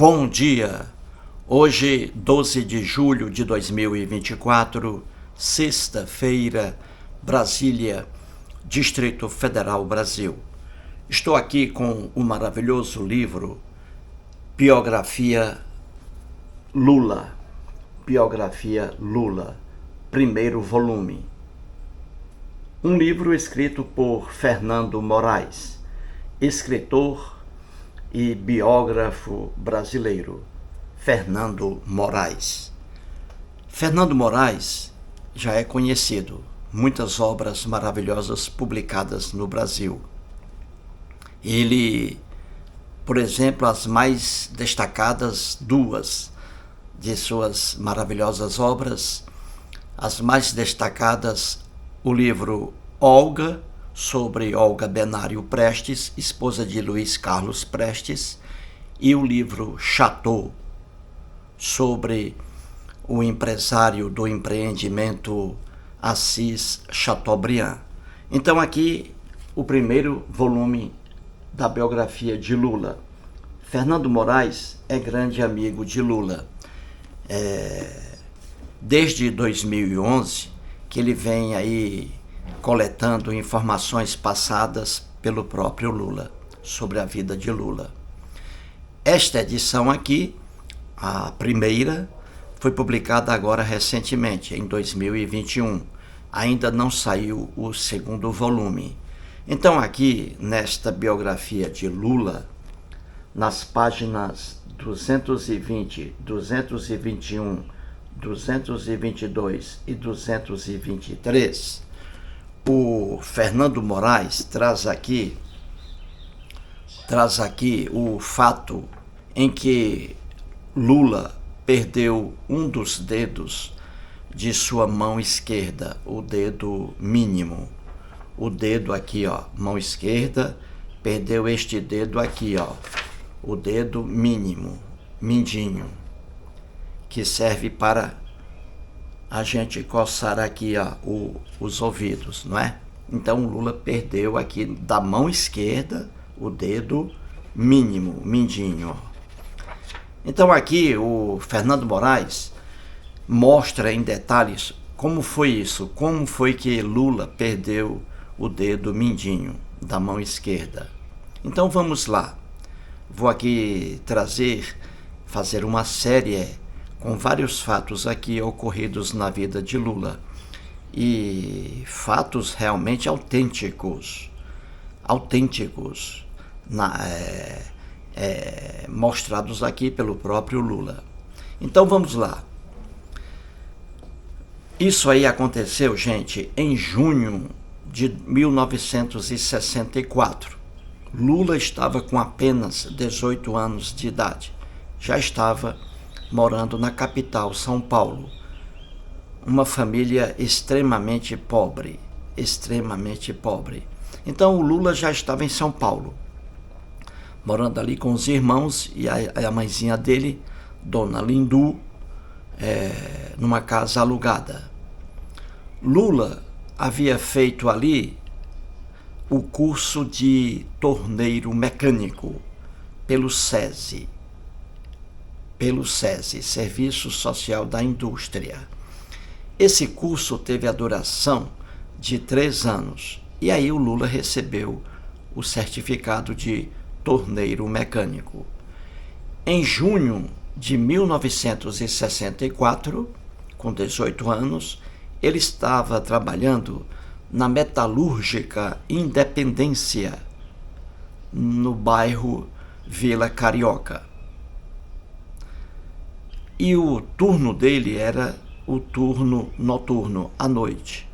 Bom dia! Hoje, 12 de julho de 2024, sexta-feira, Brasília, Distrito Federal, Brasil. Estou aqui com o maravilhoso livro Biografia Lula. Biografia Lula, primeiro volume. Um livro escrito por Fernando Moraes, escritor e biógrafo brasileiro. Fernando Moraes. Fernando Moraes já é conhecido, muitas obras maravilhosas publicadas no Brasil. Ele, por exemplo, as mais destacadas, duas de suas maravilhosas obras, as mais destacadas, o livro Olga, sobre Olga Benário Prestes, esposa de Luiz Carlos Prestes, e o livro Chateau, sobre o empresário do empreendimento Assis Chateaubriand. Então aqui o primeiro volume da biografia de Lula. Fernando Moraes é grande amigo de Lula. Desde 2011 que ele vem aí coletando informações passadas pelo próprio Lula sobre a vida de Lula. Esta edição aqui, a primeira, foi publicada agora recentemente, em 2021. Ainda não saiu o segundo volume. Então aqui, nesta biografia de Lula, nas páginas 220, 221, 222 e 223, o Fernando Moraes traz aqui o fato em que Lula perdeu um dos dedos de sua mão esquerda, o dedo mínimo. O dedo aqui, ó, mão esquerda, perdeu este dedo aqui, ó, o dedo mínimo, mindinho, que serve para a gente coçar aqui, ó, os ouvidos, não é? Então o Lula perdeu aqui da mão esquerda o dedo mínimo, mindinho, ó. Então aqui o Fernando Moraes mostra em detalhes como foi isso, como foi que Lula perdeu o dedo mindinho da mão esquerda. Então vamos lá. Vou aqui fazer uma série com vários fatos aqui ocorridos na vida de Lula. E fatos realmente autênticos, mostrados aqui pelo próprio Lula. Então vamos lá. Isso aí aconteceu, gente, em junho de 1964. Lula estava com apenas 18 anos de idade. Já estava morando na capital, São Paulo. Uma família extremamente pobre. Então o Lula já estava em São Paulo, morando ali com os irmãos e a mãezinha dele, Dona Lindu, numa casa alugada. Lula havia feito ali o curso de torneiro mecânico pelo SESI, Serviço Social da Indústria. Esse curso teve a duração de 3 anos e aí o Lula recebeu o certificado de torneiro mecânico. Em junho de 1964, com 18 anos, ele estava trabalhando na Metalúrgica Independência, no bairro Vila Carioca. E o turno dele era o turno noturno, à noite.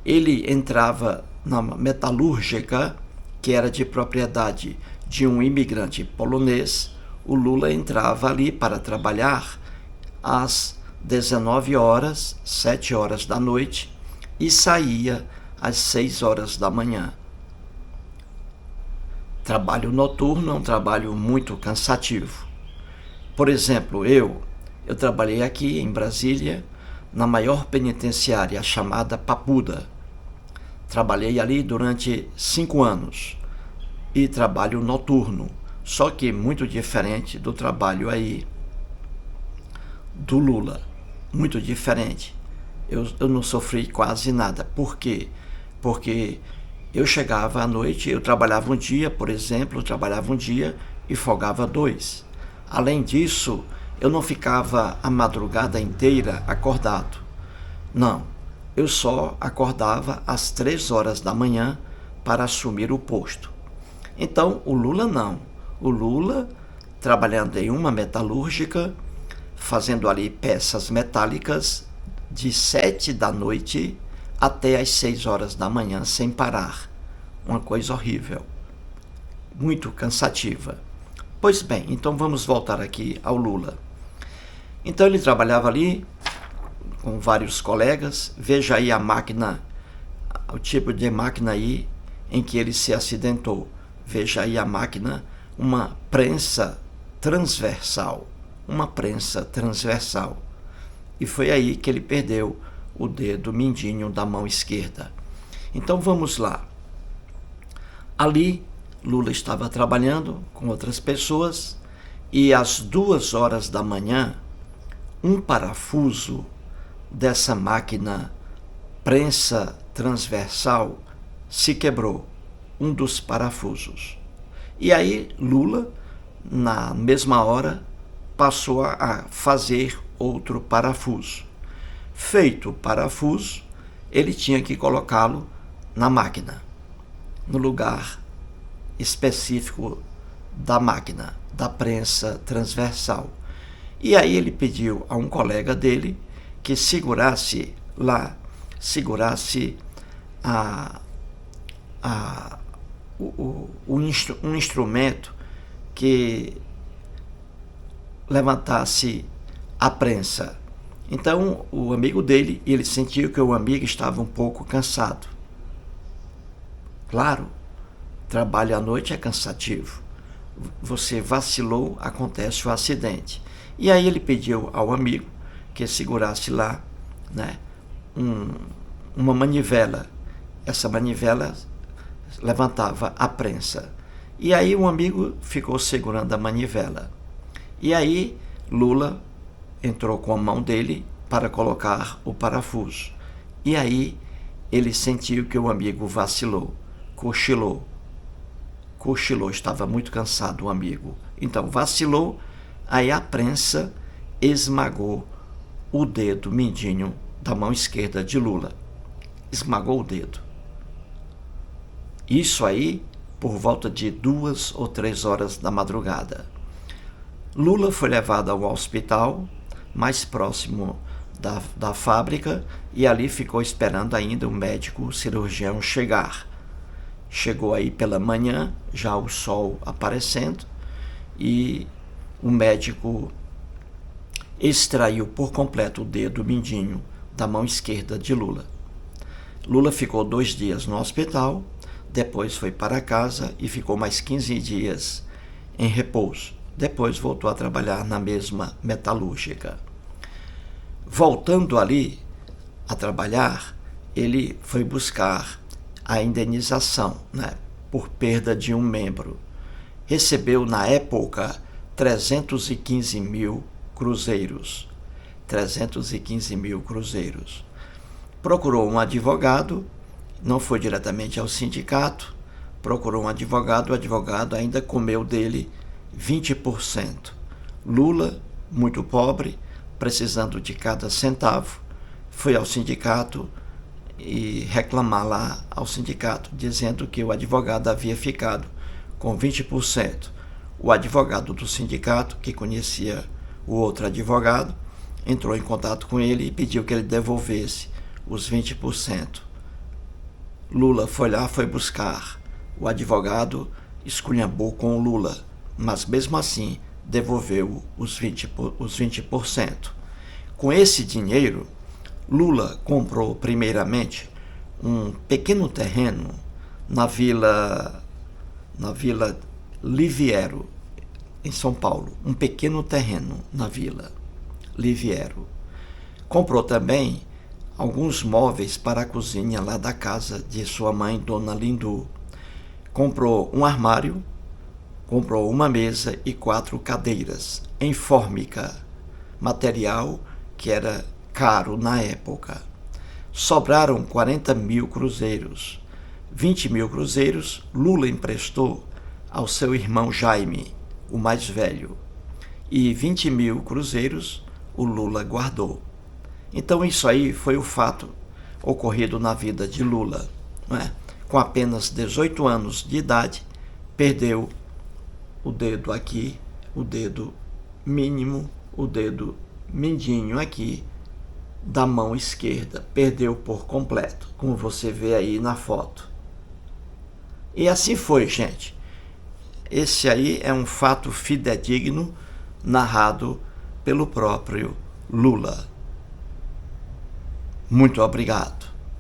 Ele entrava na metalúrgica, que era de propriedade de um imigrante polonês. O Lula entrava ali para trabalhar às 19 horas, 7 horas da noite, e saía às 6 horas da manhã. Trabalho noturno é um trabalho muito cansativo. Por exemplo, eu trabalhei aqui em Brasília, na maior penitenciária chamada Papuda. Trabalhei ali durante 5 anos e trabalho noturno. Só que muito diferente do trabalho aí do Lula. Muito diferente. Eu não sofri quase nada. Por quê? Porque eu chegava à noite, eu trabalhava um dia, por exemplo, trabalhava um dia e folgava 2. Além disso, eu não ficava a madrugada inteira acordado. Não, eu só acordava às 3 horas da manhã para assumir o posto. Então, o Lula não. O Lula, trabalhando em uma metalúrgica, fazendo ali peças metálicas, de 7 da noite até às 6 horas da manhã, sem parar. Uma coisa horrível. Muito cansativa. Pois bem, então vamos voltar aqui ao Lula. Então ele trabalhava ali com vários colegas. Veja aí a máquina, o tipo de máquina aí em que ele se acidentou. Veja aí a máquina, uma prensa transversal. Uma prensa transversal. E foi aí que ele perdeu o dedo mindinho da mão esquerda. Então vamos lá. Ali, Lula estava trabalhando com outras pessoas e às 2 horas da manhã, um parafuso dessa máquina prensa transversal se quebrou, um dos parafusos. E aí Lula, na mesma hora, passou a fazer outro parafuso. Feito o parafuso, ele tinha que colocá-lo na máquina, no lugar específico da máquina, da prensa transversal. E aí ele pediu a um colega dele que segurasse um instrumento que levantasse a prensa. Então o amigo dele, ele sentiu que o amigo estava um pouco cansado. Claro, trabalho à noite é cansativo. Você vacilou, acontece o acidente. E aí ele pediu ao amigo que segurasse lá, né, uma manivela. Essa manivela levantava a prensa. E aí o amigo ficou segurando a manivela. E aí Lula entrou com a mão dele para colocar o parafuso. E aí ele sentiu que o amigo vacilou, cochilou, estava muito cansado o amigo. Então vacilou, aí a prensa esmagou o dedo mindinho da mão esquerda de Lula. Esmagou o dedo. Isso aí por volta de 2 ou 3 horas da madrugada. Lula foi levado ao hospital mais próximo da fábrica e ali ficou esperando ainda o médico, o cirurgião chegar. Chegou aí pela manhã, já o sol aparecendo, e o médico extraiu por completo o dedo mindinho da mão esquerda de Lula. Lula ficou 2 dias no hospital, depois foi para casa e ficou mais 15 dias em repouso. Depois voltou a trabalhar na mesma metalúrgica. Voltando ali a trabalhar, ele foi buscar a indenização, né, por perda de um membro. Recebeu, na época, 315 mil cruzeiros. 315 mil cruzeiros. Procurou um advogado, não foi diretamente ao sindicato, procurou um advogado, o advogado ainda comeu dele 20%. Lula, muito pobre, precisando de cada centavo, foi ao sindicato e reclamar lá ao sindicato, dizendo que o advogado havia ficado com 20%. O advogado do sindicato, que conhecia o outro advogado, entrou em contato com ele e pediu que ele devolvesse os 20%. Lula foi lá, foi buscar. O advogado esculhambou com o Lula, mas mesmo assim devolveu os 20%. Com esse dinheiro, Lula comprou primeiramente um pequeno terreno na Vila Liviero, em São Paulo. Um pequeno terreno na Vila Liviero. Comprou também alguns móveis para a cozinha lá da casa de sua mãe, Dona Lindu. Comprou um armário comprou uma mesa e 4 cadeiras em fórmica, material que era caro na época. Sobraram 40 mil cruzeiros. 20 mil cruzeiros Lula emprestou ao seu irmão Jaime, o mais velho, e 20 mil cruzeiros o Lula guardou. Então isso aí foi o fato ocorrido na vida de Lula, não é? Com apenas 18 anos de idade, perdeu o dedo aqui, o dedo mínimo, o dedo mindinho aqui da mão esquerda, perdeu por completo, como você vê aí na foto. E assim foi, gente. Esse aí é um fato fidedigno narrado pelo próprio Lula. Muito obrigado.